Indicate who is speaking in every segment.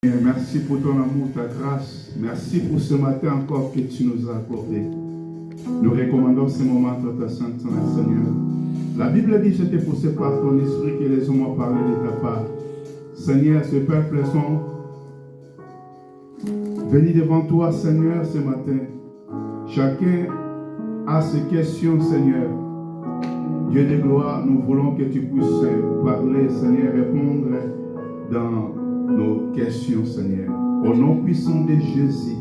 Speaker 1: Merci pour ton amour, ta grâce. Merci pour ce matin encore que tu nous as accordé. Nous recommandons ce moment à ta sainte Seigneur. La Bible dit que c'était poussé par ton esprit que les hommes ont parlé de ta part. Seigneur, ce peuple sont venus devant toi, Seigneur, ce matin. Chacun a ses questions, Seigneur. Dieu de gloire, nous voulons que tu puisses parler, Seigneur, répondre dans nos questions, Seigneur. Au nom puissant de Jésus,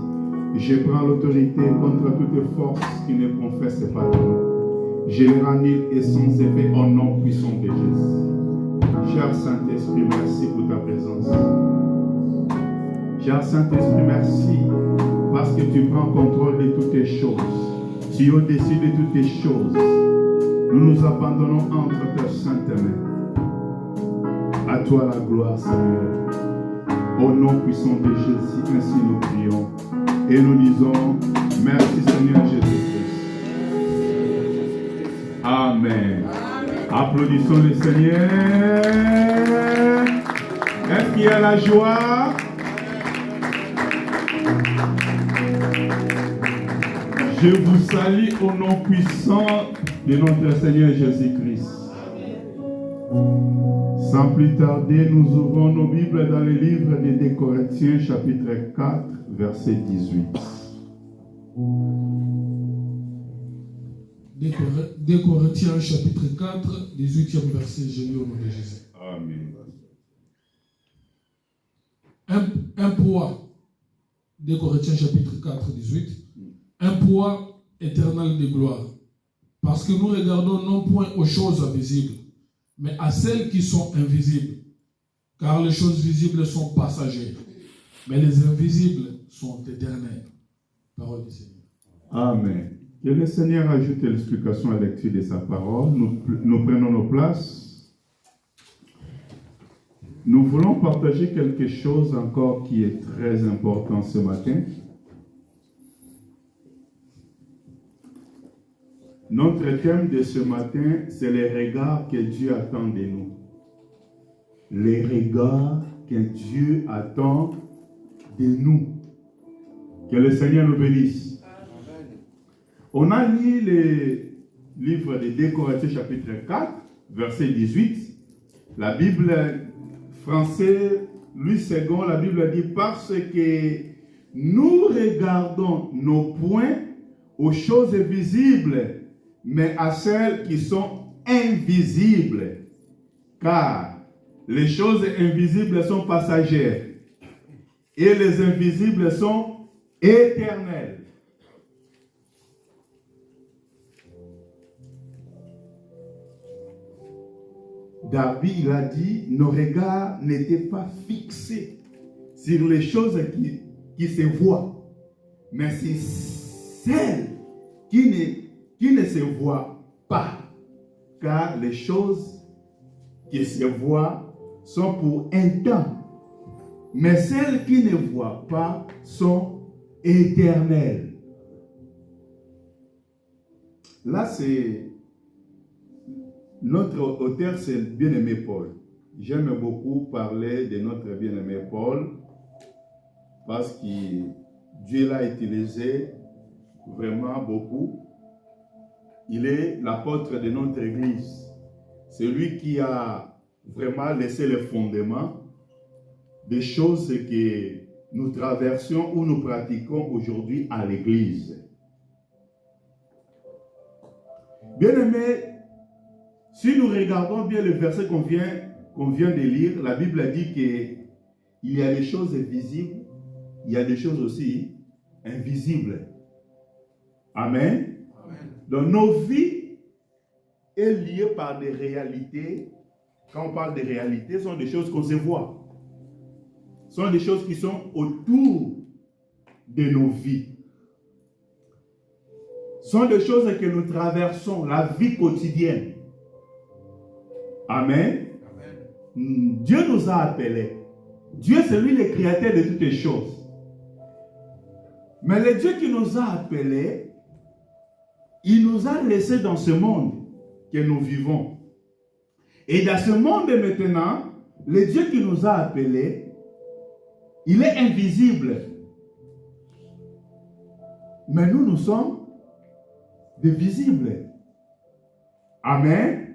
Speaker 1: je prends l'autorité contre toute force qui ne confesse pas ton nom. Je le rends nul et sans effet au nom puissant de Jésus. Cher Saint-Esprit, merci pour ta présence. Cher Saint-Esprit, merci parce que tu prends contrôle de toutes les choses. Tu es au-dessus de toutes les choses. Nous nous abandonnons entre tes saintes mains. À toi la gloire, Seigneur. Au nom puissant de Jésus, ainsi nous prions. Et nous disons, merci Seigneur Jésus-Christ. Amen. Applaudissons le Seigneur. Est-ce qu'il y a la joie? Je vous salue au nom puissant de notre Seigneur Jésus-Christ. Sans plus tarder, nous ouvrons nos Bibles dans le livre des 2 Corinthiens, chapitre 4, verset 18.
Speaker 2: 2 Corinthiens, chapitre 4, 18e verset, je lis au nom de Jésus.
Speaker 1: Amen.
Speaker 2: Un poids, 2 Corinthiens, chapitre 4, 18, un poids éternel de gloire. Parce que nous regardons non point aux choses invisibles, mais à celles qui sont invisibles. Car les choses visibles sont passagères, mais les invisibles sont éternelles. Parole du Seigneur.
Speaker 1: Amen. Que le Seigneur ajoute l'explication à la lecture de sa parole. Nous prenons nos places. Nous voulons partager quelque chose encore qui est très important ce matin. Notre thème de ce matin, c'est les regards que Dieu attend de nous. Les regards que Dieu attend de nous. Que le Seigneur nous bénisse. On a lu le livre de 2 Corinthiens chapitre 4, verset 18. La Bible française, Louis II, la Bible dit parce que nous regardons nos points aux choses visibles, mais à celles qui sont invisibles. Car les choses invisibles sont passagères et les invisibles sont éternelles. David il a dit, nos regards n'étaient pas fixés sur les choses qui se voient, mais c'est celles qui ne se voient pas. Car les choses qui se voient sont pour un temps, mais celles qui ne voient pas sont éternelles. Là, c'est notre auteur, c'est le bien-aimé Paul. J'aime beaucoup parler de notre bien-aimé Paul parce que Dieu l'a utilisé vraiment beaucoup. Il est l'apôtre de notre Église. C'est lui qui a vraiment laissé le fondement des choses que nous traversons ou nous pratiquons aujourd'hui à l'Église. Bien-aimés, si nous regardons bien le verset qu'on vient de lire, la Bible dit qu'il y a des choses visibles, il y a des choses aussi invisibles. Amen. Donc nos vies sont liées par des réalités. Quand on parle de réalités, ce sont des choses qu'on se voit. Ce sont des choses qui sont autour de nos vies. Ce sont des choses que nous traversons, la vie quotidienne. Amen. Amen. Dieu nous a appelés. Dieu, c'est lui le créateur de toutes les choses. Mais le Dieu qui nous a appelés, il nous a laissés dans ce monde que nous vivons. Et dans ce monde maintenant, le Dieu qui nous a appelés, Il est invisible. Mais nous, nous sommes des visibles. Amen.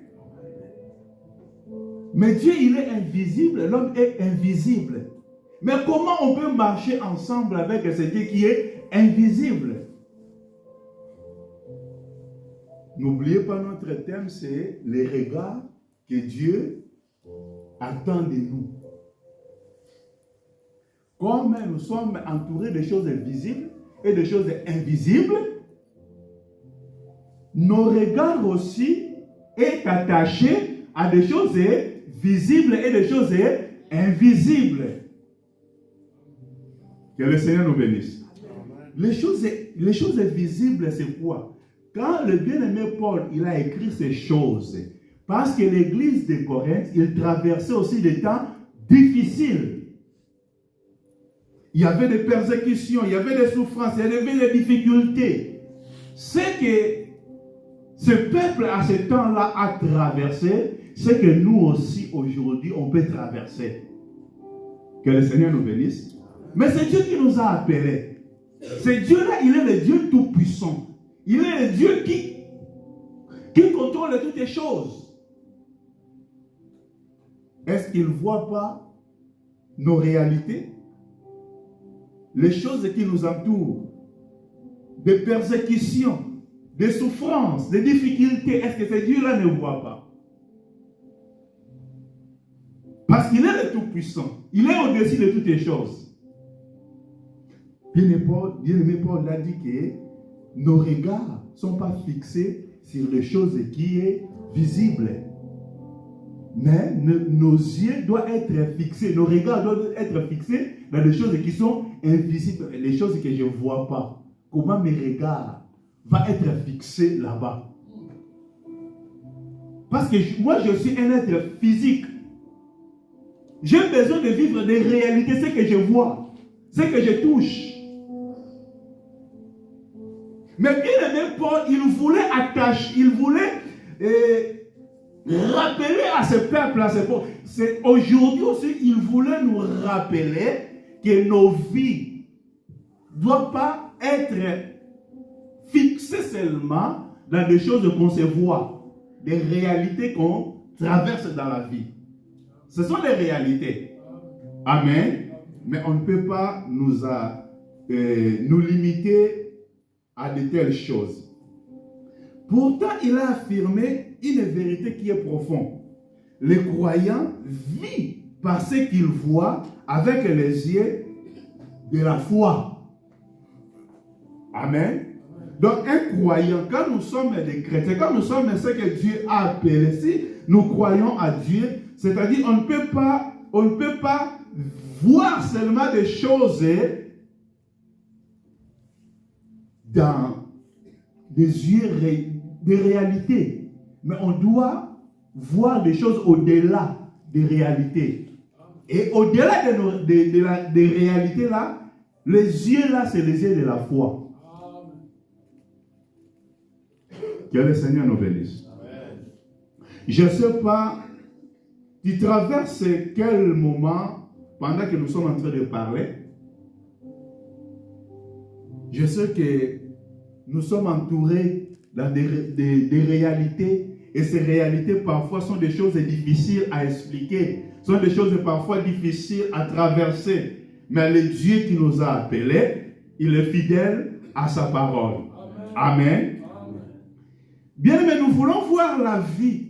Speaker 1: Mais Dieu, il est invisible, l'homme est invisible. Mais comment on peut marcher ensemble avec ce Dieu qui est invisible? N'oubliez pas, notre thème, c'est les regards que Dieu attend de nous. Comme nous sommes entourés de choses visibles et de choses invisibles, nos regards aussi est attaché à des choses visibles et des choses invisibles. Que le Seigneur nous bénisse. Les choses visibles, c'est quoi? Quand le bien-aimé Paul, il a écrit ces choses, parce que l'église de Corinthe, il traversait aussi des temps difficiles. Il y avait des persécutions, il y avait des souffrances, il y avait des difficultés. C'est que ce peuple à ce temps-là a traversé, c'est que nous aussi aujourd'hui on peut traverser. Que le Seigneur nous bénisse. Mais c'est Dieu qui nous a appelés. C'est Dieu-là, il est le Dieu tout-puissant. Il est le Dieu qui contrôle toutes les choses. Est-ce qu'il ne voit pas nos réalités? Les choses qui nous entourent, des persécutions, des souffrances, des difficultés, est-ce que ce Dieu-là ne voit pas? Parce qu'il est le Tout-Puissant. Il est au-dessus de toutes les choses. Bien-aimé Paul a dit que nos regards ne sont pas fixés sur les choses qui sont visibles. Mais nos yeux doivent être fixés, nos regards doivent être fixés dans les choses qui sont invisibles, les choses que je ne vois pas. Comment mes regards vont être fixés là-bas? Parce que moi, je suis un être physique. J'ai besoin de vivre des réalités, ce que je vois, ce que je touche. Mais bien aimé Paul, il voulait attacher, il voulait rappeler à ce peuple, à ce peuple. Aujourd'hui aussi, il voulait nous rappeler que nos vies ne doivent pas être fixées seulement dans des choses qu'on se voit, des réalités qu'on traverse dans la vie. Ce sont des réalités. Amen. Mais on ne peut pas nous limiter à de telles choses. Pourtant, il a affirmé une vérité qui est profonde. Le croyant vit par ce qu'il voit avec les yeux de la foi. Amen. Donc, un croyant, quand nous sommes des chrétiens, quand nous sommes ce que Dieu a appelé, si nous croyons à Dieu, c'est-à-dire on ne peut pas voir seulement des choses dans des yeux de réalité. Mais on doit voir des choses au-delà des réalités. Et au-delà des réalités là, les yeux là, c'est les yeux de la foi. Que le Seigneur nous bénisse. Je ne sais pas, tu traverses quel moment pendant que nous sommes en train de parler. Je sais que nous sommes entourés dans des réalités, et ces réalités parfois sont des choses difficiles à expliquer, sont des choses parfois difficiles à traverser. Mais le Dieu qui nous a appelés, il est fidèle à sa parole. Amen. Bien, mais nous voulons voir la vie.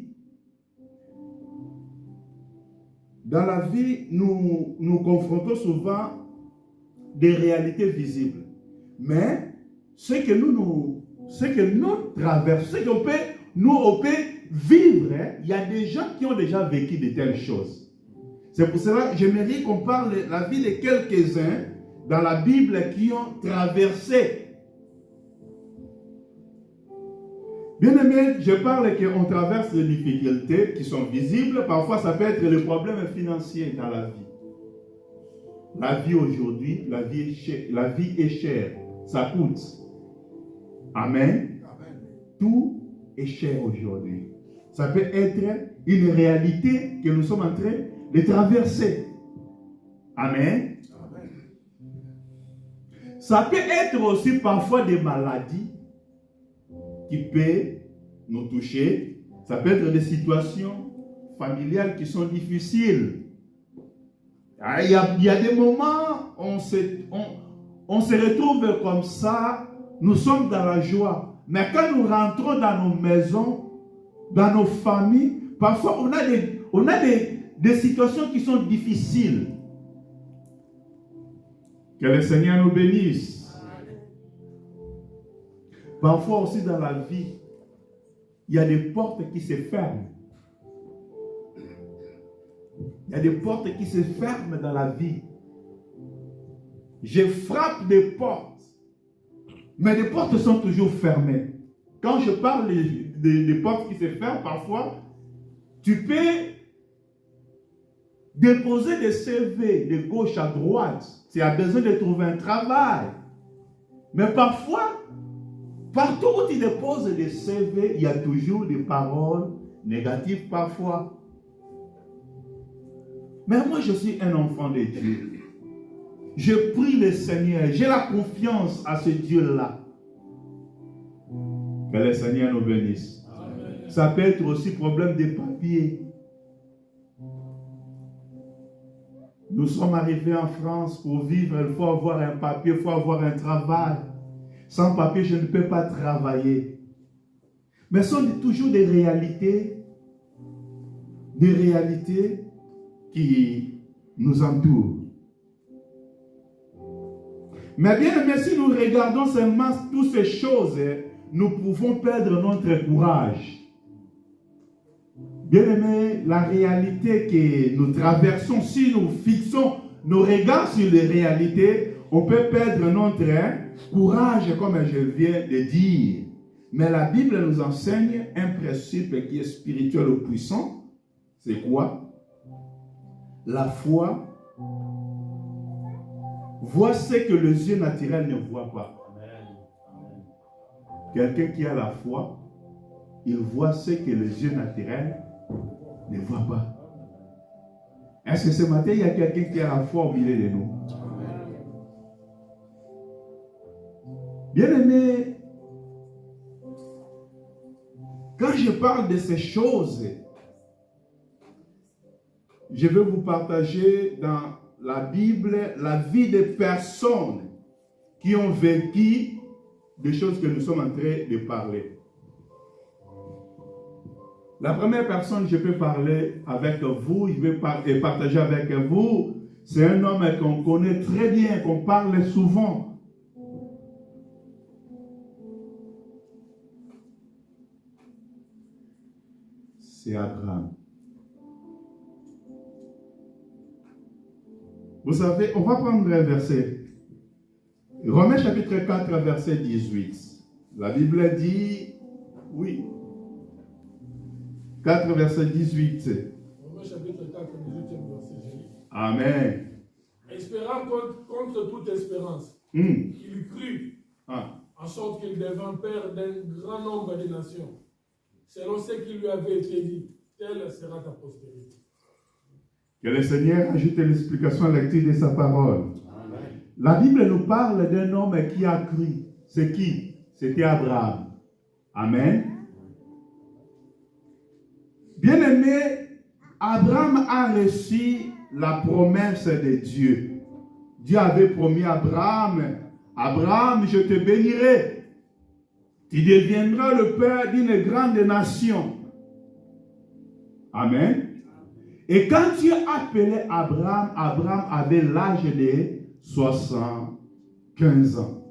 Speaker 1: Dans la vie, nous confrontons souvent des réalités visibles. Mais ce que nous traversons, ce qu'on peut vivre, il y a des gens qui ont déjà vécu de telles choses. C'est pour cela que j'aimerais qu'on parle de la vie de quelques-uns dans la Bible qui ont traversé. Bien aimé, je parle qu'on traverse des difficultés qui sont visibles. Parfois, ça peut être le problème financier dans la vie. La vie aujourd'hui, la vie est chère. Ça coûte. Amen. Tout est cher aujourd'hui. Ça peut être une réalité que nous sommes en train de traverser. Amen. Ça peut être aussi parfois des maladies qui peuvent nous toucher. Ça peut être des situations familiales qui sont difficiles. Il y a des moments où on se retrouve comme ça, nous sommes dans la joie. Mais quand nous rentrons dans nos maisons, dans nos familles, parfois on a des situations qui sont difficiles. Que le Seigneur nous bénisse. Parfois aussi dans la vie, il y a des portes qui se ferment. Il y a des portes qui se ferment dans la vie. Je frappe des portes, mais les portes sont toujours fermées. Quand je parle des portes qui se ferment, parfois, tu peux déposer des CV de gauche à droite. Tu as besoin de trouver un travail. Mais parfois, partout où tu déposes des CV, il y a toujours des paroles négatives parfois. Mais moi, je suis un enfant de Dieu. Je prie le Seigneur. J'ai la confiance à ce Dieu-là. Que le Seigneur nous bénisse. Amen. Ça peut être aussi problème de papier. Nous sommes arrivés en France pour vivre. Il faut avoir un papier, il faut avoir un travail. Sans papier, je ne peux pas travailler. Mais ce sont toujours des réalités qui nous entourent. Mais bien aimé, si nous regardons seulement toutes ces choses, nous pouvons perdre notre courage. Bien aimé, la réalité que nous traversons, si nous fixons nos regards sur les réalités, on peut perdre notre courage, comme je viens de dire. Mais la Bible nous enseigne un principe qui est spirituel ou puissant. C'est quoi? La foi voit ce que les yeux naturels ne voient pas. Quelqu'un qui a la foi, il voit ce que les yeux naturels ne voient pas. Est-ce que ce matin, il y a quelqu'un qui a la foi au milieu de nous? Bien-aimé, quand je parle de ces choses, je vais vous partager dans la Bible la vie des personnes qui ont vécu des choses que nous sommes en train de parler. La première personne que je peux parler avec vous, je vais partager avec vous, c'est un homme qu'on connaît très bien, qu'on parle souvent. C'est Abraham. Vous savez, on va prendre un verset. Romains chapitre 4, verset 18. La Bible dit, oui, 4, verset 18.
Speaker 2: Romains chapitre 4, 18, verset.
Speaker 1: Amen.
Speaker 2: Espérant contre toute espérance, il crut, en sorte qu'il devint père d'un grand nombre de nations. Selon ce qui lui avait été dit, telle sera ta postérité.
Speaker 1: Que le Seigneur ajoute l'explication à la lecture de sa parole. Amen. La Bible nous parle d'un homme qui a cru. C'est qui? C'était Abraham. Amen. Bien-aimé, Abraham a reçu la promesse de Dieu. Dieu avait promis à Abraham, Abraham, je te bénirai. Tu deviendras le père d'une grande nation. Amen. Et quand Dieu appelait Abraham, Abraham avait l'âge de 75 ans.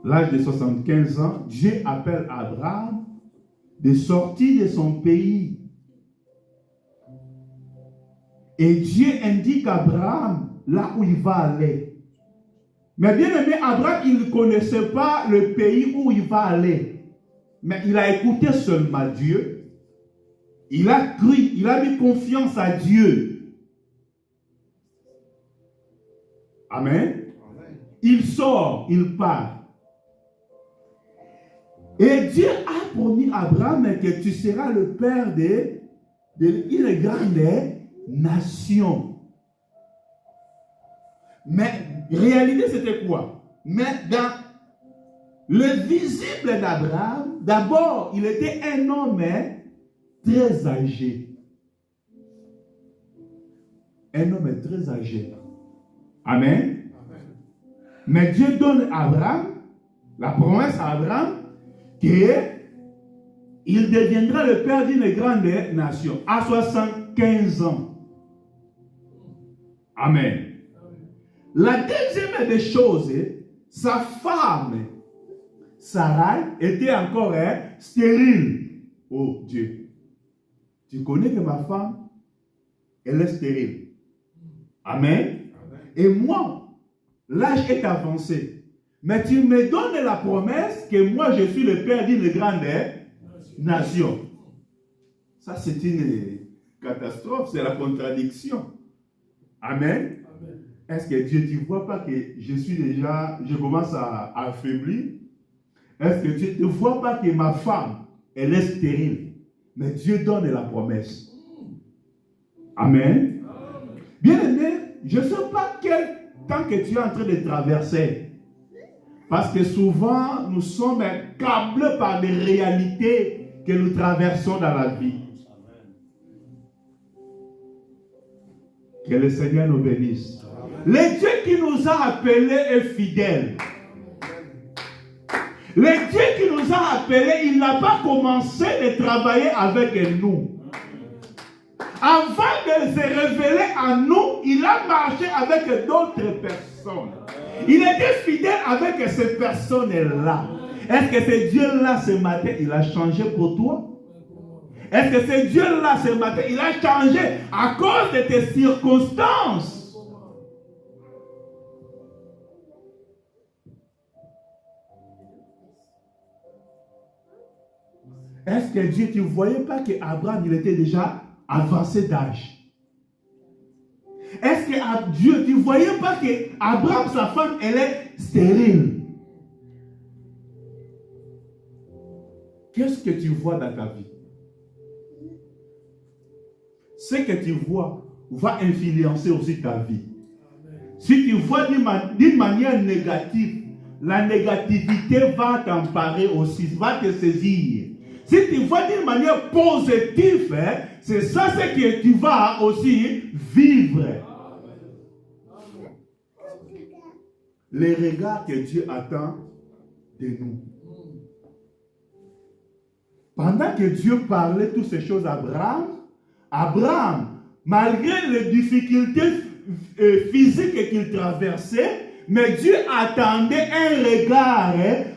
Speaker 1: L'âge de 75 ans, Dieu appelle Abraham de sortir de son pays. Et Dieu indique à Abraham là où il va aller. Mais bien aimé, Abraham, il ne connaissait pas le pays où il va aller. Mais il a écouté seulement Dieu. Il a cru, il a mis confiance à Dieu. Amen. Il sort, il part. Et Dieu a promis à Abraham que tu seras le père d'une grande nation. Mais réalité, c'était quoi? Mais dans le visible d'Abraham, d'abord, il était un homme très âgé. Un homme très âgé. Amen. Mais Dieu donne à Abraham, la promesse à Abraham, qu'il deviendra le père d'une grande nation à 75 ans. Amen. La deuxième des choses, sa femme, Sarai, était encore stérile. Oh Dieu, tu connais que ma femme, elle est stérile. Amen. Et moi, l'âge est avancé. Mais tu me donnes la promesse que moi, je suis le père d'une grande nation. Ça, c'est une catastrophe, c'est la contradiction. Amen. Est-ce que Dieu, tu ne vois pas que je commence à affaiblir? Est-ce que tu ne vois pas que ma femme, elle est stérile? Mais Dieu donne la promesse. Amen. Bien aimé, je ne sais pas quel temps que tu es en train de traverser. Parce que souvent, nous sommes câblés par des réalités que nous traversons dans la vie. Que le Seigneur nous bénisse. Le Dieu qui nous a appelés est fidèle. Le Dieu qui nous a appelés, il n'a pas commencé de travailler avec nous. Avant de se révéler à nous, il a marché avec d'autres personnes. Il était fidèle avec ces personnes-là. Est-ce que ce Dieu-là, ce matin, il a changé pour toi? Est-ce que ce Dieu-là, ce matin, il a changé à cause de tes circonstances? Est-ce que Dieu, tu ne voyais pas qu'Abraham, il était déjà avancé d'âge? Est-ce que Dieu, tu ne voyais pas qu'Abraham, sa femme, elle est stérile? Qu'est-ce que tu vois dans ta vie? Ce que tu vois va influencer aussi ta vie. Si tu vois d'une manière négative, la négativité va t'emparer aussi, va te saisir. Si tu vois d'une manière positive, c'est ça ce que tu vas aussi vivre. Les regards que Dieu attend de nous. Pendant que Dieu parlait toutes ces choses à Abraham, malgré les difficultés physiques qu'il traversait, mais Dieu attendait un regard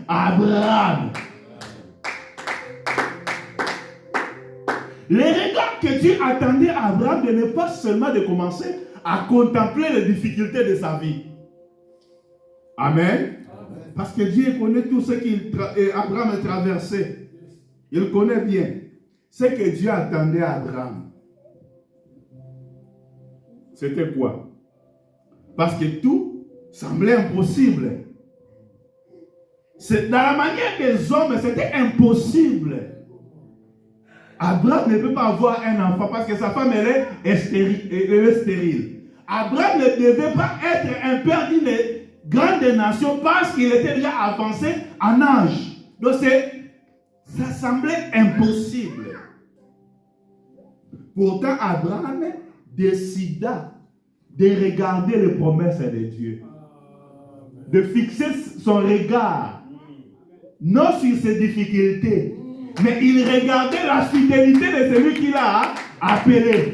Speaker 1: à Abraham. Les regards que Dieu attendait à Abraham, de ne pas seulement de commencer à contempler les difficultés de sa vie. Amen. Parce que Dieu connaît tout ce qu'Abraham a traversé. Il connaît bien ce que Dieu attendait à Abraham. C'était quoi? Parce que tout semblait impossible. Dans la manière des hommes, c'était impossible. Abraham ne peut pas avoir un enfant parce que sa femme, elle est stérile. Abraham ne devait pas être un père d'une grande nation parce qu'il était déjà avancé en âge. Donc ça semblait impossible. Pourtant, Abraham décida de regarder les promesses de Dieu. De fixer son regard, non sur ses difficultés, mais il regardait la fidélité de celui qui l'a appelé.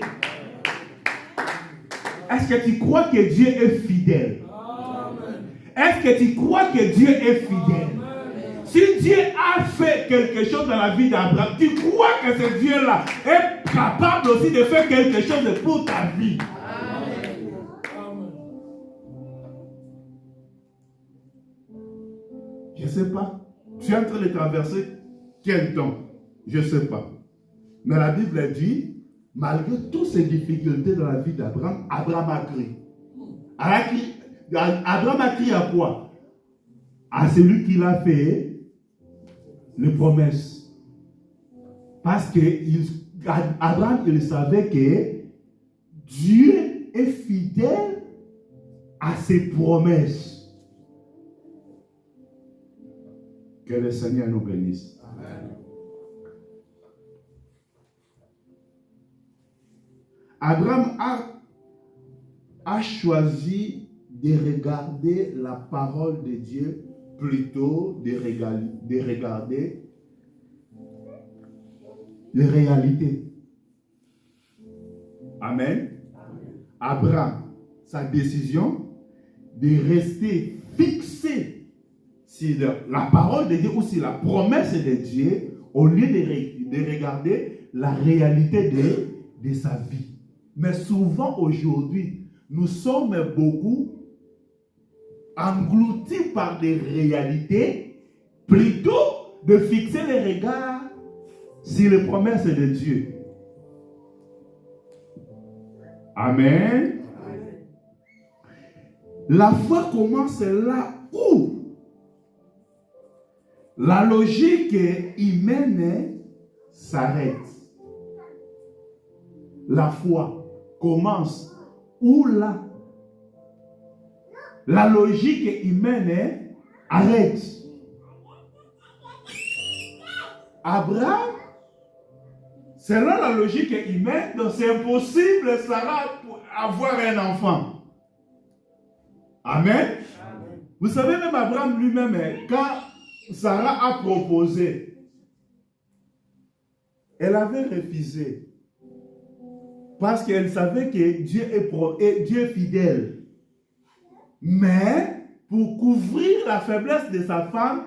Speaker 1: Est-ce que tu crois que Dieu est fidèle? Est-ce que tu crois que Dieu est fidèle? Si Dieu a fait quelque chose dans la vie d'Abraham, tu crois que ce Dieu-là est capable aussi de faire quelque chose pour ta vie? Je ne sais pas. Tu es en train de traverser quel temps? Je ne sais pas. Mais la Bible dit, malgré toutes ces difficultés dans la vie d'Abraham, Abraham a crié. Abraham a crié à quoi? À celui qui l'a fait les promesses. Parce que Abraham, il savait que Dieu est fidèle à ses promesses. Que le Seigneur nous bénisse. Amen. Abraham a choisi de regarder la parole de Dieu plutôt de regarder les réalités. Amen. Abraham, sa décision de rester fixé sur la parole de Dieu ou sur la promesse de Dieu au lieu de regarder la réalité de sa vie. Mais souvent aujourd'hui, nous sommes beaucoup engloutis par des réalités plutôt de fixer les regards sur les promesses de Dieu. Amen. La foi commence là où la logique humaine s'arrête. La foi commence où la logique humaine arrête. Abraham, selon la logique humaine, donc c'est impossible Sarah avoir un enfant. Amen. Vous savez, même Abraham lui-même, quand Sarah a proposé, elle avait refusé. Parce qu'elle savait que Dieu est fidèle. Mais pour couvrir la faiblesse de sa femme,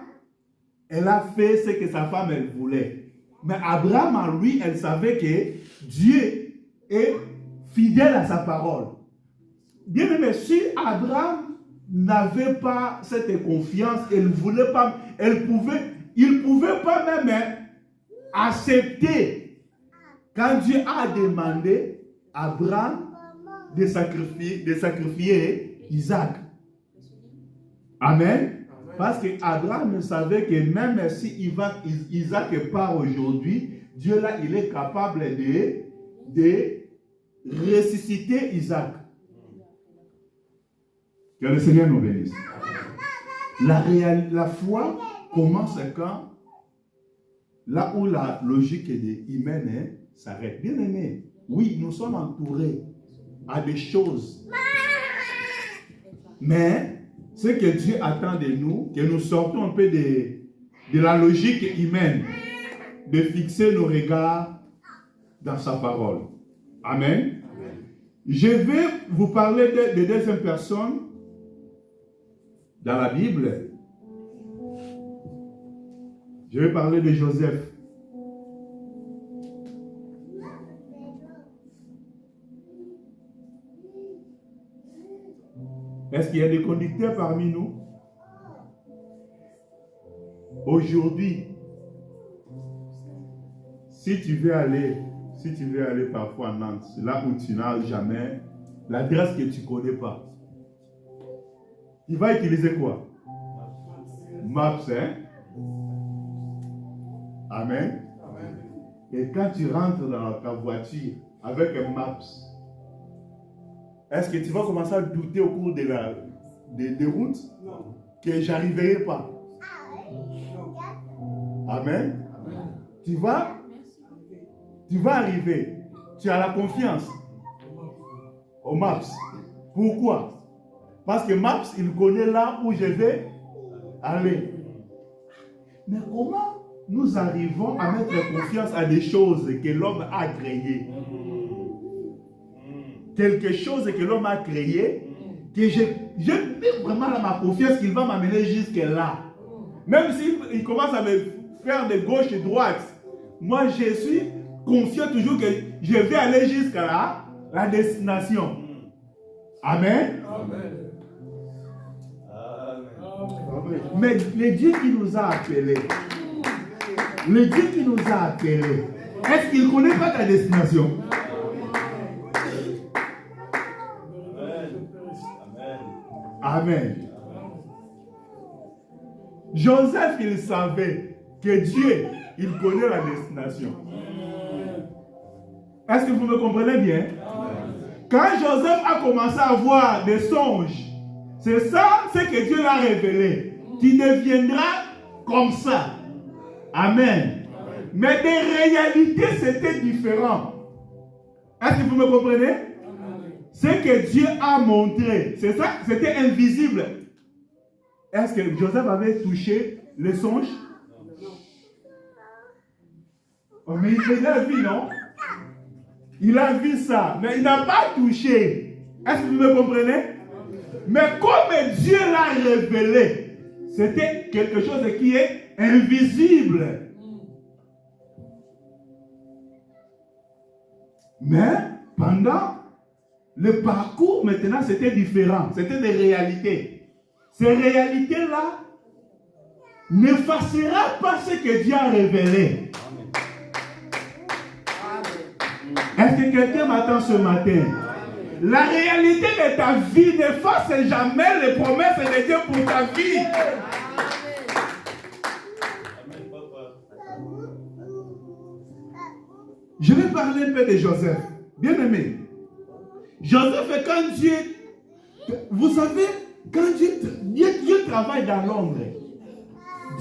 Speaker 1: elle a fait ce que sa femme elle voulait. Mais Abraham, en lui, elle savait que Dieu est fidèle à sa parole. Bien aimé, si Abraham n'avait pas cette confiance, il pouvait pas même accepter quand Dieu a demandé à Abraham de sacrifier Isaac. Amen. Parce que Abraham savait que même si Isaac part aujourd'hui, Dieu là, il est capable de ressusciter Isaac. Que le Seigneur nous bénisse. La foi commence quand? Là où la logique humaine s'arrête. Bien aimé, oui, nous sommes entourés à des choses. Mais ce que Dieu attend de nous, que nous sortons un peu de la logique humaine, de fixer nos regards dans sa parole. Amen. Je vais vous parler de deuxième personne dans la Bible. Je vais parler de Joseph. Est-ce qu'il y a des conducteurs parmi nous? Aujourd'hui, si tu veux aller parfois à Nantes, là où tu n'as jamais l'adresse que tu ne connais pas, tu vas utiliser quoi? Maps, hein? Amen. Amen. Et quand tu rentres dans ta voiture avec un Maps, est-ce que tu vas commencer à douter au cours des routes? Non. Que j'arriverai pas? Amen. Amen. Tu vas arriver. Tu as la confiance au Maps. Pourquoi? Parce que Maps, il connaît là où je vais aller. Mais comment nous arrivons à mettre confiance à des choses que l'homme a créées? Quelque chose que l'homme a créé, que je mets vraiment dans ma confiance qu'il va m'amener jusque là. Même s'il commence à me faire de gauche et droite, moi je suis confiant toujours que je vais aller jusqu'à la destination. Amen. Amen. Mais le Dieu qui nous a appelés, est-ce qu'il ne connaît pas ta destination? Amen. Joseph, il savait que Dieu, il connaît la destination. Est-ce que vous me comprenez bien? Quand Joseph a commencé à avoir des songes C'est ça, c'est que Dieu l'a révélé. Tu deviendras comme ça. Amen. Mais des réalités, c'était différent. Est-ce que vous me comprenez? Ce que Dieu a montré, c'est ça, c'était invisible. Est-ce que Joseph avait touché le songe? Oh, mais il a vu, non? Il a vu ça, mais il n'a pas touché. Est-ce que vous me comprenez? Mais comme Dieu l'a révélé, c'était quelque chose qui est invisible. Mais pendant le parcours, maintenant, c'était différent. C'était des réalités. Ces réalités-là n'effacera pas ce que Dieu a révélé. Est-ce que quelqu'un m'attend ce matin? La réalité de ta vie n'efface jamais les promesses de Dieu pour ta vie. Je vais parler un peu de Joseph. Bien aimé. Joseph, quand Dieu... Vous savez, quand Dieu travaille dans l'ombre.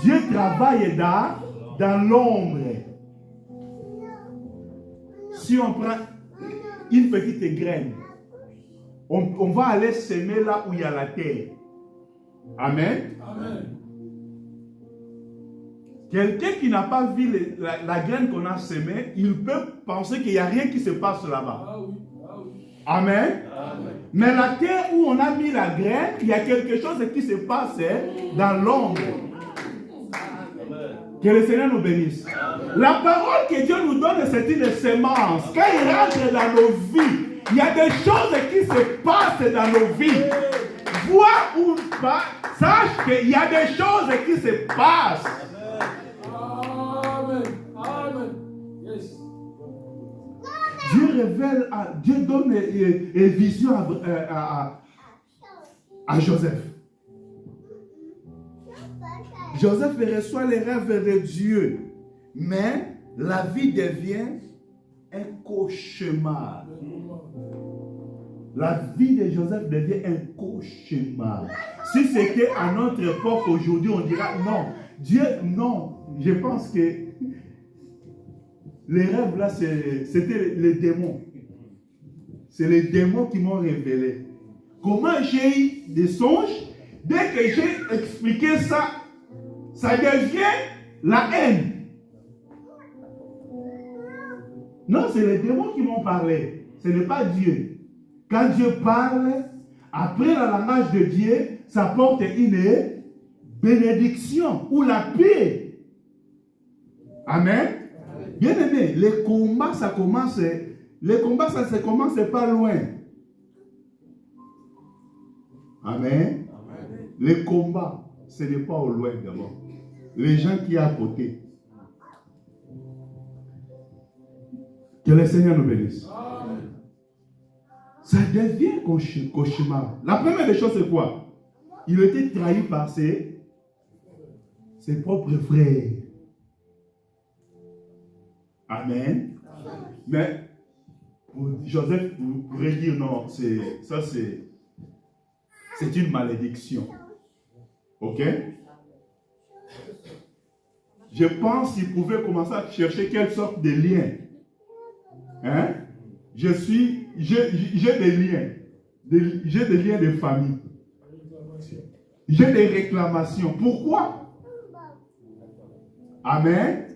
Speaker 1: Dieu travaille dans l'ombre. Si on prend une petite graine, on va aller semer là où il y a la terre. Amen. Amen. Quelqu'un qui n'a pas vu la graine qu'on a semée, il peut penser qu'il n'y a rien qui se passe là-bas. Ah oui. Ah oui. Amen. Amen. Mais la terre où on a mis la graine, il y a quelque chose qui se passe dans l'ombre. Que le Seigneur nous bénisse. La parole que Dieu nous donne, c'est une semence. Quand il rentre dans nos vies, il y a des choses qui se passent dans nos vies. Vois ou pas, sache qu'il y a des choses qui se passent. Amen. Amen. Yes. Dieu révèle, Dieu donne une vision à Joseph. Joseph reçoit les rêves de Dieu, mais la vie devient un cauchemar. La vie de Joseph devient un cauchemar. Si c'était à notre époque aujourd'hui, on dira non. Dieu, non. Je pense que les rêves là, c'était les démons. C'est les démons qui m'ont révélé. Comment j'ai eu des songes? Dès que j'ai expliqué ça, ça devient la haine. Non, c'est les démons qui m'ont parlé. Ce n'est pas Dieu. Quand Dieu parle, après le langage de Dieu, ça porte une bénédiction ou la paix. Amen. Bien aimé, les combats, ça commence pas loin. Amen. Les combats, ce n'est pas au loin d'abord. Les gens qui sont à côté. Que le Seigneur nous bénisse. Ça devient cauchemar. La première des choses, c'est quoi? Il était trahi par ses propres frères. Amen. Mais pour Joseph, vous pourrez dire non, c'est une malédiction. Ok? Je pense qu'il pouvait commencer à chercher quelle sorte de lien. Hein? J'ai des liens. J'ai des liens de famille. J'ai des réclamations. Pourquoi? Amen.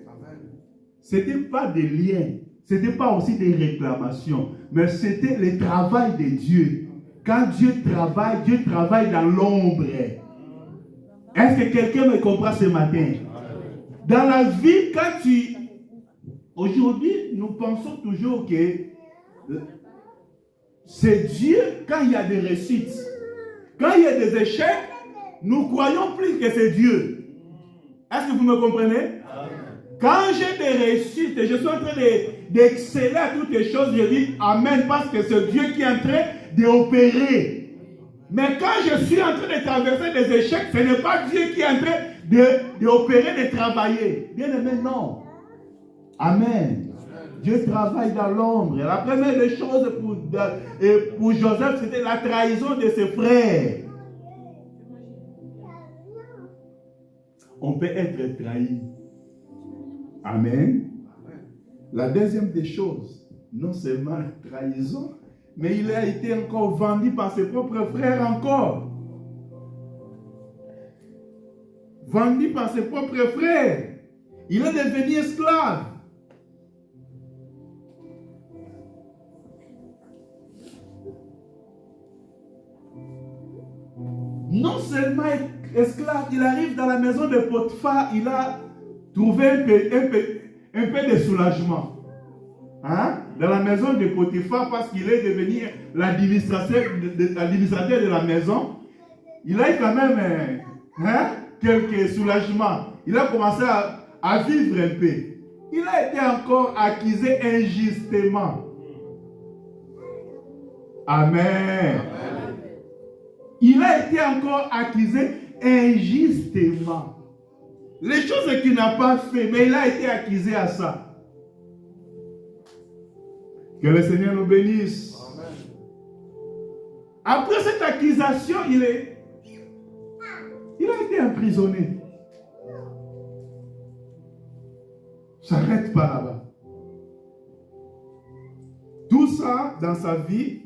Speaker 1: Ce n'était pas des liens. Ce n'était pas aussi des réclamations. Mais c'était le travail de Dieu. Quand Dieu travaille dans l'ombre. Est-ce que quelqu'un me comprend ce matin? Dans la vie, aujourd'hui, nous pensons toujours que c'est Dieu quand il y a des réussites. Quand il y a des échecs, nous croyons plus que c'est Dieu. Est-ce que vous me comprenez? Quand j'ai des réussites et je suis en train d'exceller à toutes les choses, je dis Amen parce que c'est Dieu qui est en train d'opérer. Mais quand je suis en train de traverser des échecs, ce n'est pas Dieu qui est en train d'opérer, de travailler. Bien aimé, non. Amen. Dieu travaille dans l'ombre. La première des choses pour Joseph, c'était la trahison de ses frères. on peut être trahi. Amen. La deuxième des choses, non seulement la trahison, mais il a été encore vendu par ses propres frères encore. Vendu par ses propres frères. Il est devenu esclave. Non seulement esclave, il arrive dans la maison de Potiphar, il a trouvé un peu de soulagement. Hein? Dans la maison de Potiphar, parce qu'il est devenu l'administrateur de la maison, il a eu quand même quelques soulagements. Il a commencé à vivre un peu. Il a été encore accusé injustement. Amen. Il a été encore accusé injustement. Les choses qu'il n'a pas fait, mais il a été accusé à ça. Que le Seigneur nous bénisse. Amen. Après cette accusation, il a été emprisonné. Ça n'arrête pas là-bas. Tout ça, dans sa vie,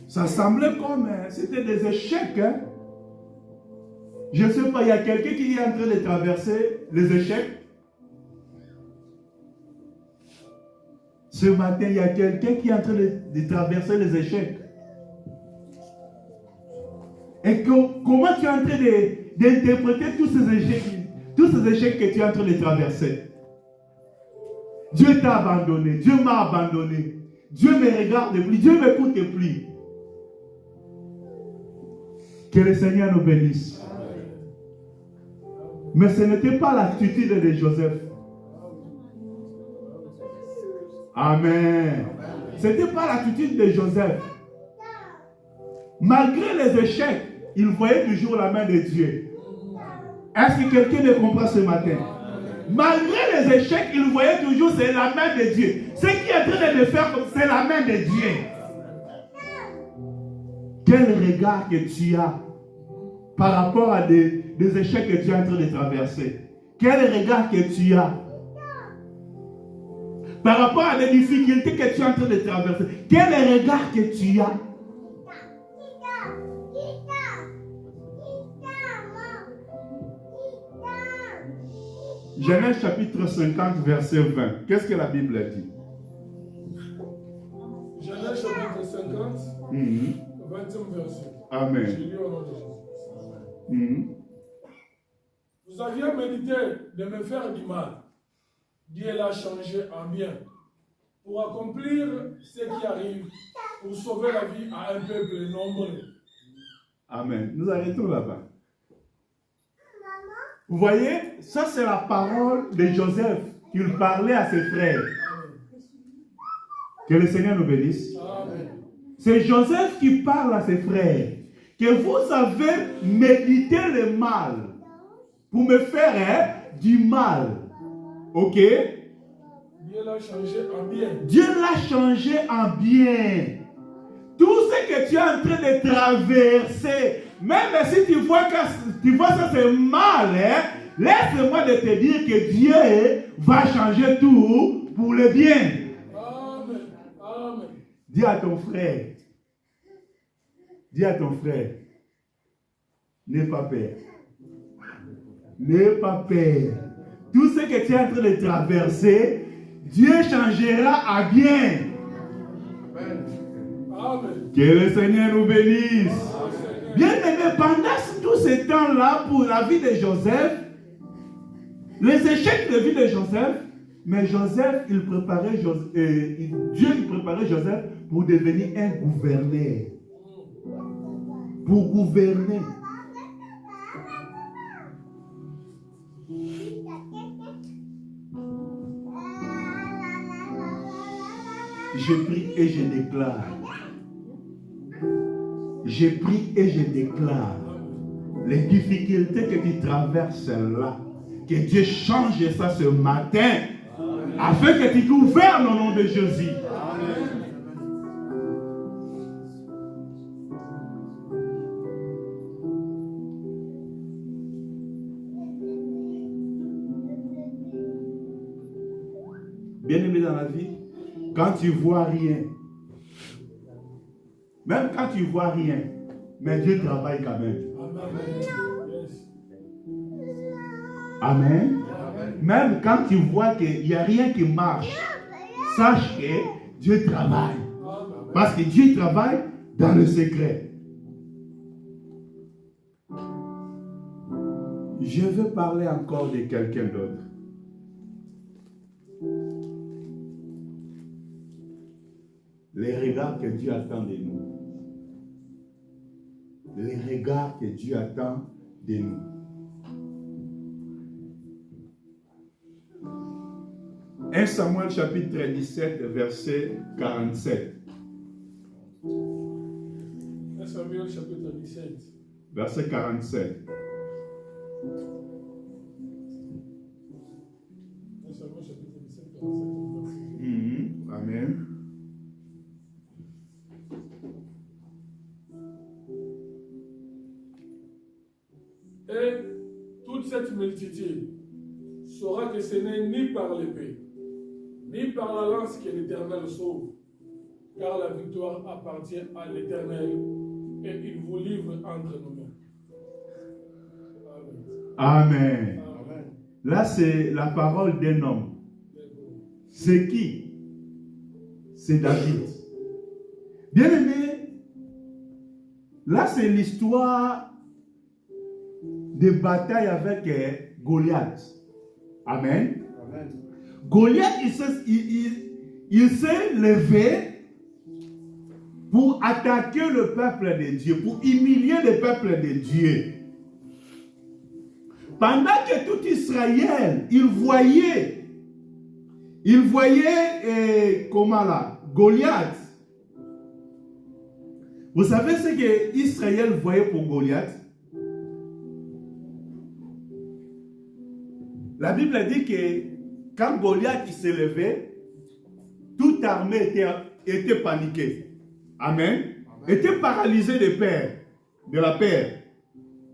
Speaker 1: ça semblait comme c'était des échecs. Hein? Je ne sais pas, il y a quelqu'un qui est en train de traverser les échecs. Ce matin, il y a quelqu'un qui est en train de traverser les échecs. Et comment tu es en train d'interpréter tous ces échecs que tu es en train de traverser? Dieu t'a abandonné, Dieu m'a abandonné, Dieu ne me regarde plus, Dieu ne m'écoute plus. Que le Seigneur nous bénisse. Mais ce n'était pas l'attitude de Joseph. Amen. Ce n'était pas l'attitude de Joseph. Malgré les échecs, il voyait toujours la main de Dieu. Est-ce que quelqu'un me comprend ce matin? Malgré les échecs, il voyait toujours c'est la main de Dieu. Ce qui est en train de le faire, c'est la main de Dieu. Quel regard que tu as par rapport à des échecs que tu es en train de traverser? Quel regard que tu as par rapport à des difficultés que tu es en train de traverser? Quel regard que tu as? Genèse chapitre 50, verset 20. Qu'est-ce que la Bible dit?
Speaker 2: Genèse chapitre 50, 20e verset.
Speaker 1: Amen.
Speaker 2: Je lis au nom de Jésus. Vous aviez médité de me faire du mal. Dieu l'a changé en bien pour accomplir ce qui arrive, pour sauver la vie à un peuple nombreux.
Speaker 1: Amen. Nous arrêtons là-bas. Vous voyez, ça c'est la parole de Joseph qu'il parlait à ses frères. Que le Seigneur nous bénisse.
Speaker 2: Amen.
Speaker 1: C'est Joseph qui parle à ses frères. Que vous avez médité le mal pour me faire du mal. Ok?
Speaker 2: Dieu l'a changé en bien.
Speaker 1: Dieu l'a changé en bien. Tout ce que tu es en train de traverser, même si tu vois ça c'est mal, laisse-moi de te dire que Dieu va changer tout pour le bien.
Speaker 2: Amen. Amen.
Speaker 1: Dis à ton frère, n'aie pas peur. N'aie pas peur. Tout ce que tu es en train de traverser, Dieu changera à bien.
Speaker 2: Amen.
Speaker 1: Que le Seigneur nous bénisse. Bien aimé, pendant tout ce temps-là, pour la vie de Joseph, les échecs de vie de Joseph, mais Joseph, Dieu préparait Joseph pour devenir un gouverneur. Pour gouverner. Je prie et je déclare. Je prie et je déclare. Les difficultés que tu traverses là, que Dieu change ça ce matin, afin que tu gouvernes au nom de Jésus. dans la vie? Quand tu vois rien. Même quand tu vois rien, mais Dieu travaille quand même. Amen. Même quand tu vois qu'il n'y a rien qui marche, sache que Dieu travaille. Parce que Dieu travaille dans le secret. Je veux parler encore de quelqu'un d'autre. Les regards que Dieu attend de nous. Les regards que Dieu attend de nous. « 1 Samuel chapitre 17, verset 47. »
Speaker 2: 1 Samuel chapitre 17.
Speaker 1: Verset 47.
Speaker 2: 1 Samuel chapitre 17, 47.
Speaker 1: Amen.
Speaker 2: Et toute cette multitude saura que ce n'est ni par l'épée, ni par la lance que l'Éternel sauve, car la victoire appartient à l'Éternel et il vous livre entre nos mains.
Speaker 1: Amen. Amen. Là, c'est la parole d'un homme. C'est qui? C'est David. Bien aimé, là, c'est l'histoire de bataille avec Goliath. Amen. Amen. Goliath, il s'est levé pour attaquer le peuple de Dieu, pour humilier le peuple de Dieu. Pendant que tout Israël, il voyait Goliath. Vous savez ce que Israël voyait pour Goliath? La Bible dit que quand Goliath s'est levé, toute armée était paniquée. Amen. Était paralysée de la peur.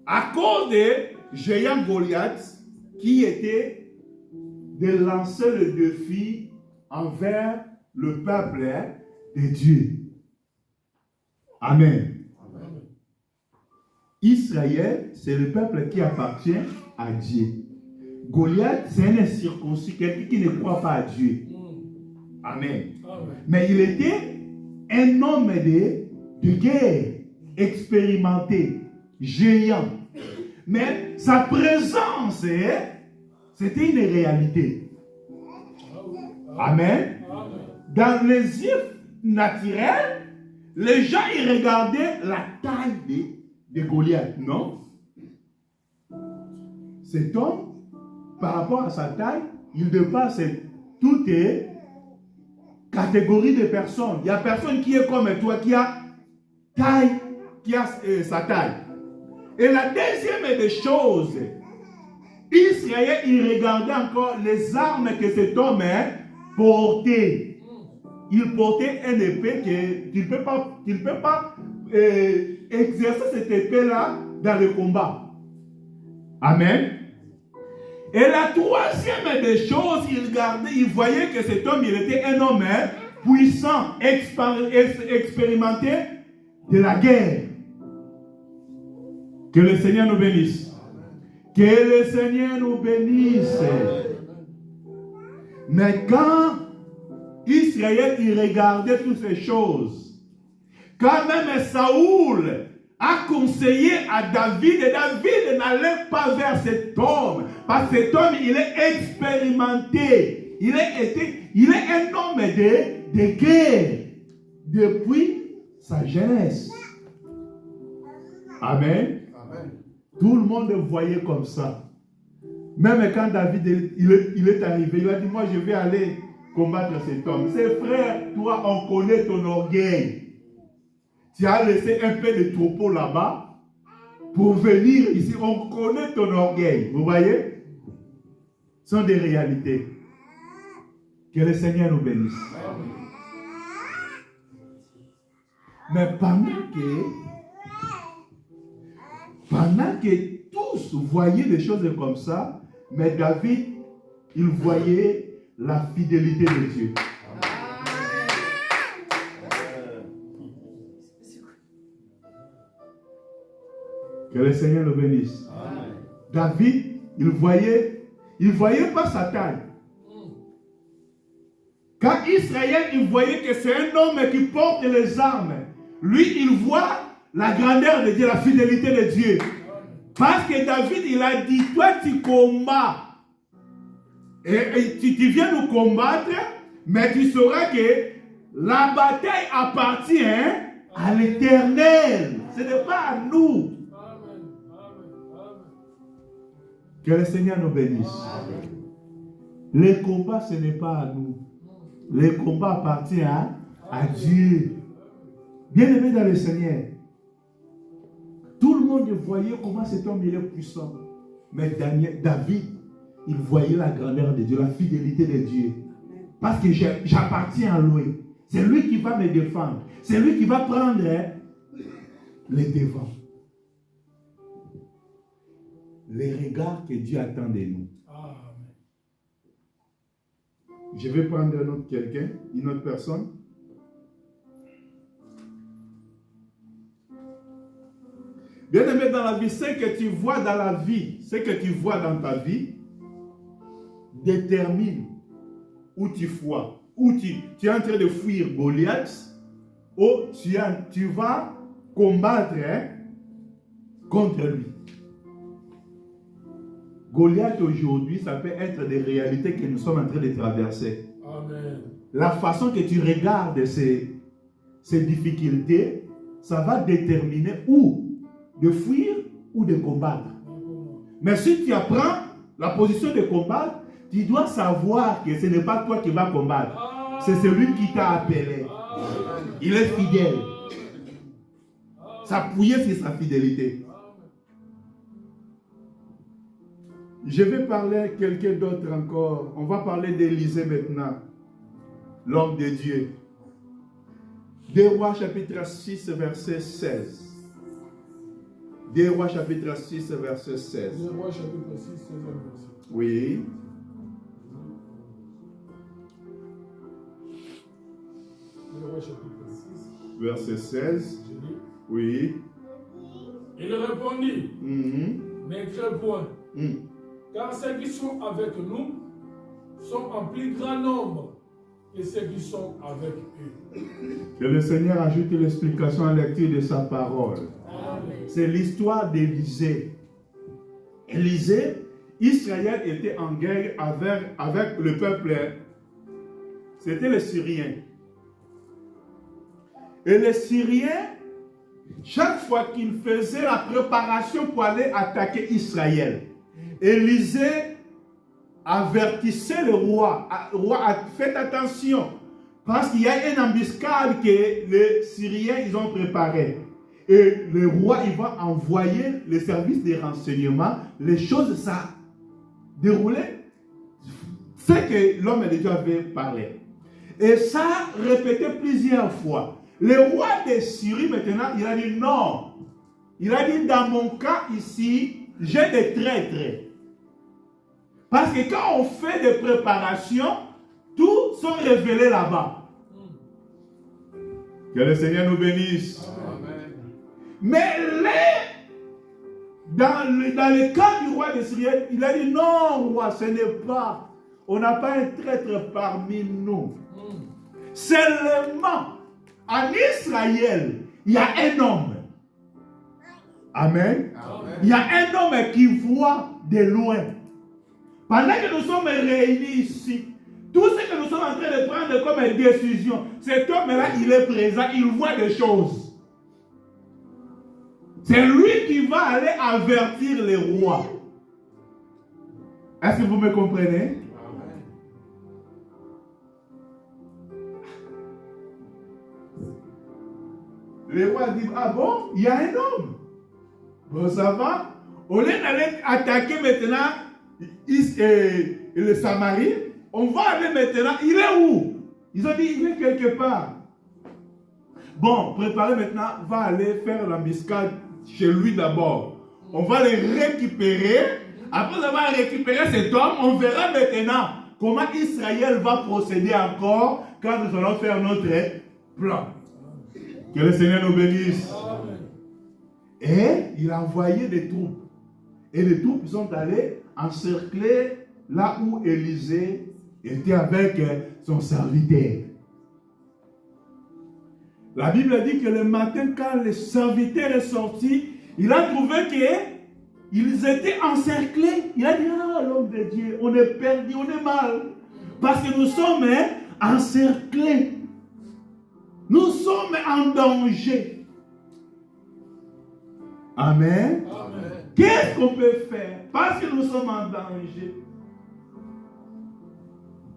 Speaker 1: À cause de géant Goliath qui était de lancer le défi envers le peuple de Dieu. Amen. Amen. Israël, c'est le peuple qui appartient à Dieu. Goliath, c'est un incirconcis, quelqu'un qui ne croit pas à Dieu. Amen. Amen. Mais il était un homme de guerre, expérimenté, géant. Mais sa présence, c'était une réalité. Amen. Dans les yeux naturels, les gens ils regardaient la taille de Goliath, non? Cet homme, par rapport à sa taille, il dépasse toutes les catégories de personnes. Il n'y a personne qui est comme toi, qui a sa taille. Et la deuxième des choses, Israël, il regardait encore les armes que cet homme portait. Il portait une épée qu'il ne peut pas exercer cette épée-là dans le combat. Amen. Et la troisième des choses, il voyait que cet homme, il était un homme puissant, expérimenté de la guerre. Que le Seigneur nous bénisse. Que le Seigneur nous bénisse. Mais quand Israël, il regardait toutes ces choses, quand même Saoul a conseillé à David, et David n'allait pas vers cet homme, parce que cet homme, il est expérimenté. Il est un homme de guerre depuis sa jeunesse. Amen. Amen. Tout le monde voyait comme ça. Même quand David il est arrivé, il a dit, moi je vais aller combattre cet homme. Ses frères, toi on connaît ton orgueil. Tu as laissé un peu de troupeau là-bas pour venir ici. On connaît ton orgueil. Vous voyez? Ce sont des réalités. Que le Seigneur nous bénisse. Mais pendant que tous voyaient des choses comme ça, mais David, il voyait la fidélité de Dieu. Que le Seigneur nous bénisse. Amen. David, il voyait pas sa taille. Quand Israël, il voyait que c'est un homme qui porte les armes, lui, il voit la grandeur de Dieu, la fidélité de Dieu. Parce que David, il a dit, toi, tu combats. Et tu viens nous combattre, mais tu sauras que la bataille appartient à l'Éternel. Ce n'est pas à nous. Que le Seigneur nous bénisse. Amen. Les combats, ce n'est pas à nous. Les combats appartiennent à Dieu. Bien-aimé dans le Seigneur, tout le monde voyait comment cet homme il est puissant. Mais David, il voyait la grandeur de Dieu, la fidélité de Dieu. Parce que j'appartiens à lui. C'est lui qui va me défendre. C'est lui qui va prendre les devants. Les regards que Dieu attend de nous. Amen. Je vais prendre un autre quelqu'un, une autre personne. Bien-aimé dans la vie, ce que tu vois dans la vie, ce que tu vois dans ta vie, détermine où tu vois, où tu es en train de fuir Goliath, ou tu vas combattre contre lui. Goliath aujourd'hui, ça peut être des réalités que nous sommes en train de traverser. Amen. La façon que tu regardes ces difficultés, ça va déterminer où de fuir ou de combattre. Mais si tu apprends la position de combattre, tu dois savoir que ce n'est pas toi qui vas combattre. C'est celui qui t'a appelé. Il est fidèle. S'appuyer sur sa fidélité. Je vais parler à quelqu'un d'autre encore. On va parler d'Élisée maintenant. L'homme de Dieu. 2 Rois chapitre 6 verset 16. 2 Rois chapitre 6 verset 16.
Speaker 2: 2 Rois chapitre 6 verset.
Speaker 1: Oui.
Speaker 2: 2 Rois chapitre 6
Speaker 1: verset 16. Oui.
Speaker 2: Il répondit, ne crains point. Car ceux qui sont avec nous sont en plus grand nombre que ceux qui sont avec eux.
Speaker 1: Que le Seigneur ajoute l'explication à la lecture de sa parole. C'est l'histoire d'Élisée. Élisée, Israël était en guerre avec le peuple. C'était les Syriens. Et les Syriens, chaque fois qu'ils faisaient la préparation pour aller attaquer Israël, Élisée avertissait le roi. Faites attention, parce qu'il y a une embuscade que les Syriens ils ont préparée. Et le roi il va envoyer les services de renseignement. Les choses ça déroulait. C'est que l'homme de Dieu avait parlé. Et ça répété plusieurs fois. Le roi de Syrie maintenant il a dit non. Il a dit dans mon cas ici j'ai des traîtres. Parce que quand on fait des préparations, tous sont révélés là-bas. Que le Seigneur nous bénisse. Amen. Mais dans le cas du roi de Syrie, il a dit non, roi, ce n'est pas. On n'a pas un traître parmi nous. Seulement, en Israël, il y a un homme. Amen. Amen. Il y a un homme qui voit de loin. Pendant que nous sommes réunis ici, tout ce que nous sommes en train de prendre comme décision, cet homme-là, il est présent, il voit des choses. C'est lui qui va aller avertir les rois. Est-ce que vous me comprenez? Amen. Les rois disent, ah bon, il y a un homme. Bon, ça va. Au lieu d'aller attaquer maintenant le Samarie, on va aller maintenant, il est où? Ils ont dit, il est quelque part. Bon, préparez maintenant, va aller faire l'embuscade chez lui d'abord. On va le récupérer. Après avoir récupéré cet homme, on verra maintenant comment Israël va procéder encore quand nous allons faire notre plan. Que le Seigneur nous bénisse. Et il a envoyé des troupes. Et les troupes sont allées encercler là où Élisée était avec son serviteur. La Bible dit que le matin, quand le serviteur est sorti, il a trouvé qu'ils étaient encerclés. Il a dit, ah, l'homme de Dieu, on est perdu, on est mal. Parce que nous sommes encerclés. Nous sommes en danger. Amen. Amen. Qu'est-ce qu'on peut faire? Parce que nous sommes en danger.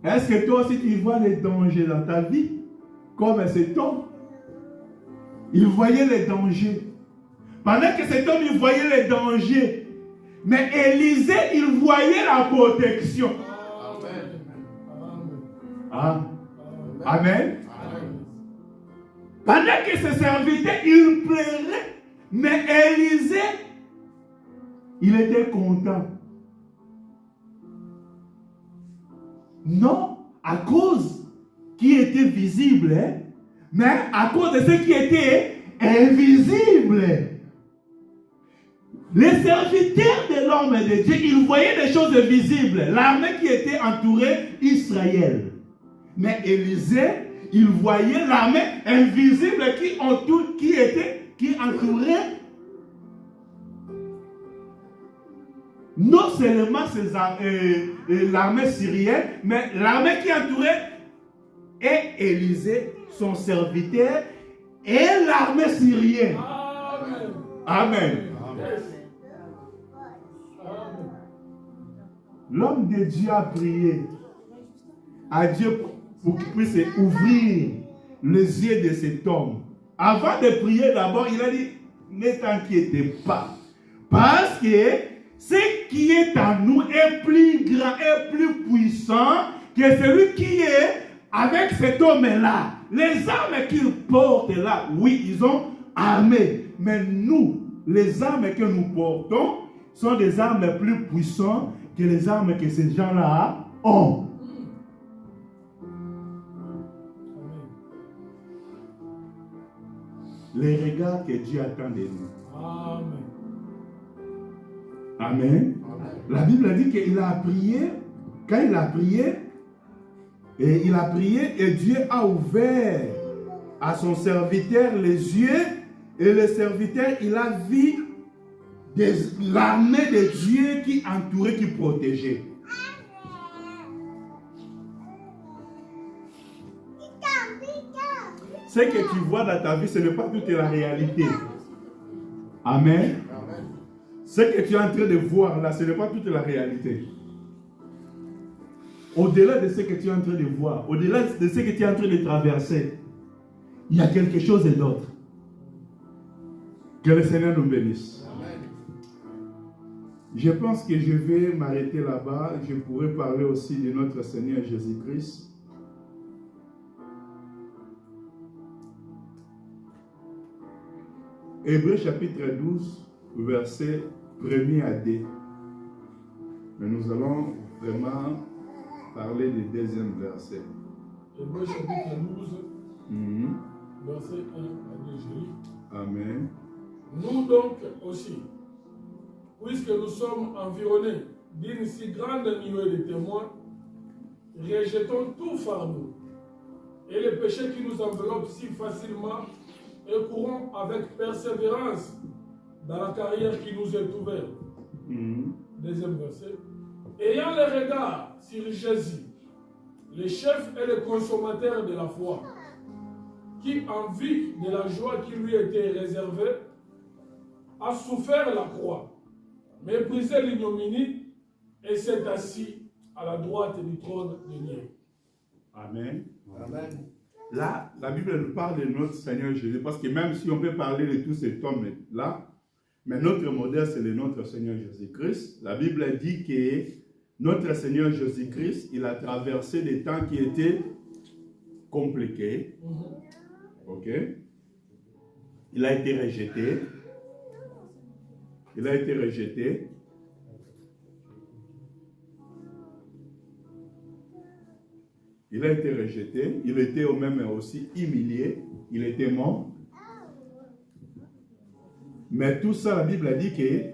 Speaker 1: Est-ce que toi aussi tu vois les dangers dans ta vie? Comme cet homme. Il voyait les dangers. Pendant que cet homme, il voyait les dangers. Mais Élisée, il voyait la protection. Amen. Amen. Amen. Pendant que ses serviteurs, il pleurait. Mais Élisée, il était content. Non, à cause qui était visible, hein, mais à cause de ce qui était invisible. Les serviteurs de l'homme de Dieu, ils voyaient des choses visibles. L'armée qui était entourée Israël. Mais Élisée, il voyait l'armée invisible qui entourait non seulement l'armée syrienne, mais l'armée qui entourait et Élisée, son serviteur, et l'armée syrienne. Amen. Amen. L'homme de Dieu a prié à Dieu pour qu'il puisse ouvrir les yeux de cet homme. Avant de prier d'abord, il a dit, ne t'inquiétez pas. Parce que ce qui est en nous est plus grand et plus puissant que celui qui est avec cet homme-là. Les armes qu'il porte là, oui, ils ont armé. Mais nous, les armes que nous portons sont des armes plus puissantes que les armes que ces gens-là ont. Les regards que Dieu attend de nous. Amen. Amen. La Bible dit qu'il a prié. Quand il a prié, et Dieu a ouvert à son serviteur les yeux, et le serviteur, il a vu l'armée de Dieu qui entourait, qui protégeait. Ce que tu vois dans ta vie, ce n'est pas toute la réalité. Amen. Ce que tu es en train de voir là, ce n'est pas toute la réalité. Au-delà de ce que tu es en train de voir, au-delà de ce que tu es en train de traverser, il y a quelque chose d'autre. Que le Seigneur nous bénisse. Amen. Je pense que je vais m'arrêter là-bas. Je pourrais parler aussi de notre Seigneur Jésus-Christ. Hébreux chapitre 12, verset 1er à 2. Mais nous allons vraiment parler du deuxième verset.
Speaker 2: Hébreux chapitre 12, verset 1 à 2. Je lis.
Speaker 1: Amen.
Speaker 2: Nous donc aussi, puisque nous sommes environnés d'une si grande nuée de témoins, rejetons tout fardeau et les péchés qui nous enveloppent si facilement et courons avec persévérance dans la carrière qui nous est ouverte. Deuxième verset. Ayant le regard sur Jésus, le chef et le consommateur de la foi, qui, en vue de la joie qui lui était réservée, a souffert la croix, méprisé l'ignominie et s'est assis à la droite du trône de Dieu.
Speaker 1: Amen. Amen. Là, la Bible nous parle de notre Seigneur Jésus, parce que même si on peut parler de tout cet homme-là, mais notre modèle, c'est notre Seigneur Jésus-Christ. La Bible dit que notre Seigneur Jésus-Christ, il a traversé des temps qui étaient compliqués. Ok? Il a été rejeté. Il a été rejeté. Il a été rejeté, il était même aussi humilié, il était mort. Mais tout ça, la Bible a dit que,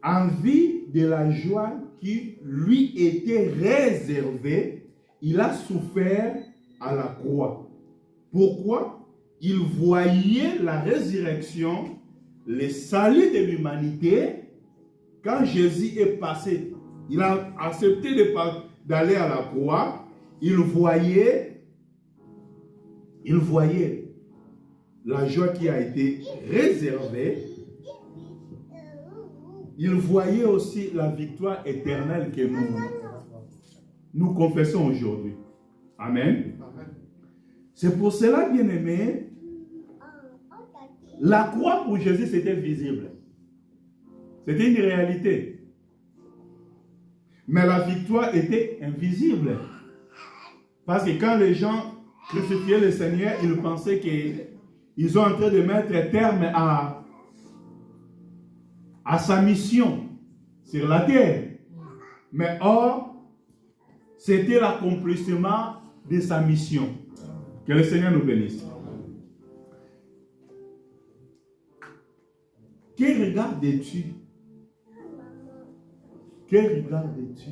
Speaker 1: en vue de la joie qui lui était réservée, il a souffert à la croix. Pourquoi? Il voyait la résurrection, le salut de l'humanité. Quand Jésus est passé, il a accepté d'aller à la croix. Il voyait la joie qui a été réservée. Il voyait aussi la victoire éternelle que nous confessons aujourd'hui. Amen. C'est pour cela, bien-aimés, la croix pour Jésus, c'était visible. C'était une réalité. Mais la victoire était invisible. Parce que quand les gens crucifiaient le Seigneur, ils pensaient qu'ils sont en train de mettre terme à sa mission sur la terre. Mais or, c'était l'accomplissement de sa mission. Que le Seigneur nous bénisse. Que regardes-tu? Que regardes-tu?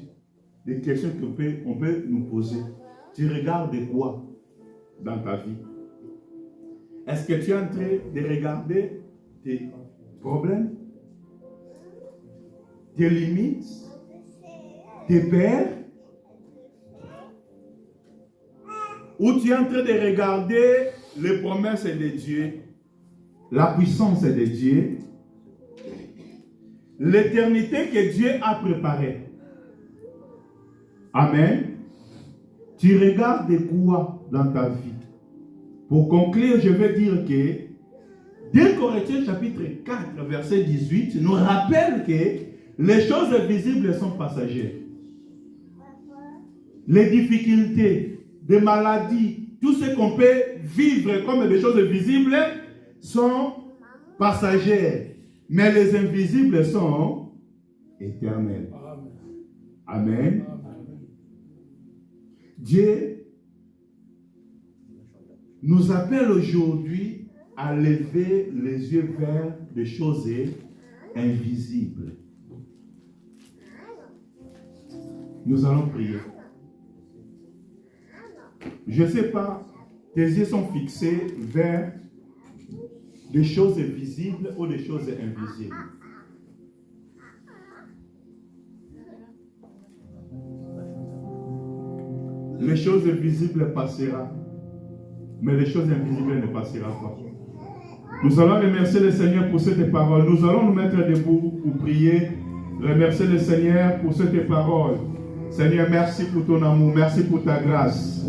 Speaker 1: Des questions qu'on peut nous poser. Tu regardes quoi dans ta vie? Est-ce que tu es en train de regarder tes problèmes, tes limites, tes peurs? Ou tu es en train de regarder les promesses de Dieu, la puissance de Dieu, l'éternité que Dieu a préparée? Amen. Tu regardes quoi dans ta vie? Pour conclure, je vais dire que 2 Corinthiens chapitre 4, verset 18, nous rappelle que les choses visibles sont passagères. Les difficultés, des maladies, tout ce qu'on peut vivre comme des choses visibles sont passagères. Mais les invisibles sont éternels. Amen. Dieu nous appelle aujourd'hui à lever les yeux vers des choses invisibles. Nous allons prier. Je ne sais pas, tes yeux sont fixés vers des choses visibles ou des choses invisibles. Les choses visibles passeront, mais les choses invisibles ne passeront pas. Nous allons remercier le Seigneur pour cette parole. Nous allons nous mettre debout pour prier. Remercier le Seigneur pour cette parole. Seigneur, merci pour ton amour, merci pour ta grâce.